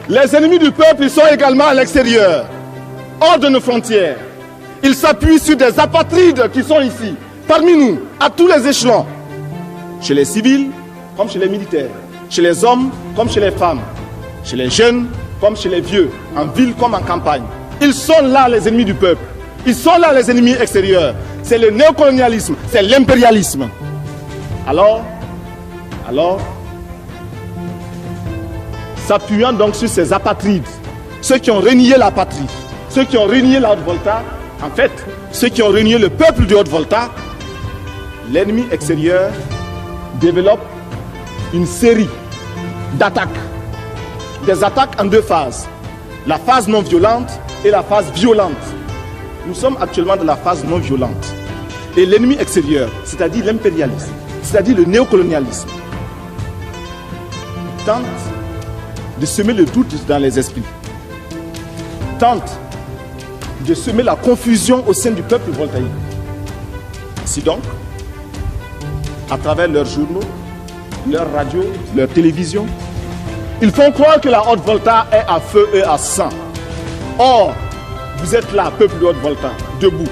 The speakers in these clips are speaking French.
Les ennemis du peuple, ils sont également à l'extérieur, hors de nos frontières. Ils s'appuient sur des apatrides qui sont ici, parmi nous, à tous les échelons. Chez les civils, comme chez les militaires. Chez les hommes, comme chez les femmes. Chez les jeunes, comme chez les vieux. En ville comme en campagne. Ils sont là, les ennemis du peuple. Ils sont là, les ennemis extérieurs. C'est le néocolonialisme, c'est l'impérialisme. Alors, s'appuyant donc sur ces apatrides, ceux qui ont renié la patrie, ceux qui ont renié la Haute-Volta, en fait, ceux qui ont renié le peuple de Haute-Volta, l'ennemi extérieur développe une série d'attaques. Des attaques en deux phases. La phase non violente et la phase violente. Nous sommes actuellement dans la phase non violente. Et l'ennemi extérieur, c'est-à-dire l'impérialisme, c'est-à-dire le néocolonialisme, tente de semer le doute dans les esprits, tente de semer la confusion au sein du peuple voltaïque. Ainsi donc, à travers leurs journaux, leurs radios, leurs télévisions, ils font croire que la Haute-Volta est à feu et à sang. Or, vous êtes là, peuple de Haute-Volta, debout.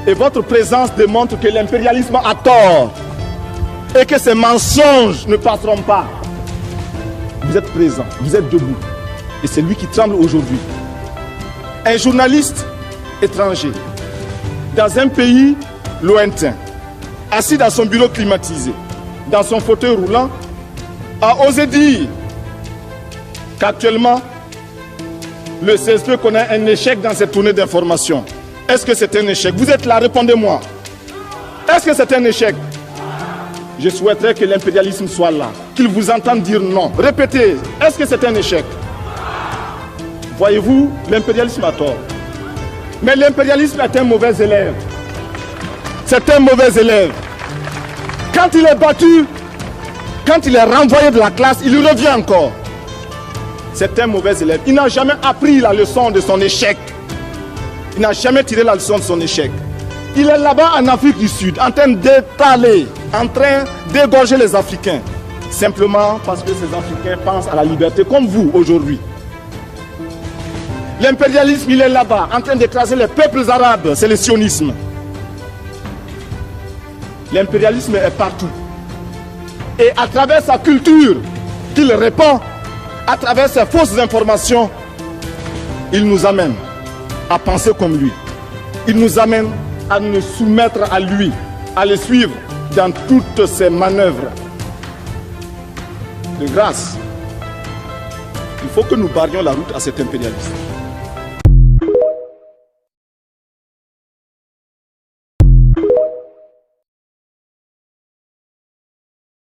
Et votre présence démontre que l'impérialisme a tort et que ces mensonges ne passeront pas. Vous êtes présent, vous êtes debout. Et c'est lui qui tremble aujourd'hui. Un journaliste étranger, dans un pays lointain, assis dans son bureau climatisé, dans son fauteuil roulant, a osé dire qu'actuellement, le CSP connaît un échec dans cette tournée d'information. Est-ce que c'est un échec? Vous êtes là, répondez-moi. Est-ce que c'est un échec? Je souhaiterais que l'impérialisme soit là, qu'il vous entende dire non. Répétez, est-ce que c'est un échec? Voyez-vous, l'impérialisme a tort. Mais l'impérialisme est un mauvais élève. C'est un mauvais élève. Quand il est battu, quand il est renvoyé de la classe, il revient encore. C'est un mauvais élève. Il n'a jamais appris la leçon de son échec. Il n'a jamais tiré la leçon de son échec. Il est là-bas en Afrique du Sud, en train d'étaler, en train d'égorger les Africains. Simplement parce que ces Africains pensent à la liberté comme vous aujourd'hui. L'impérialisme, il est là-bas, en train d'écraser les peuples arabes. C'est le sionisme. L'impérialisme est partout. Et à travers sa culture qu'il répand, à travers ses fausses informations, il nous amène à penser comme lui. Il nous amène à nous soumettre à lui, à le suivre dans toutes ses manœuvres. De grâce, il faut que nous barrions la route à cet impérialisme.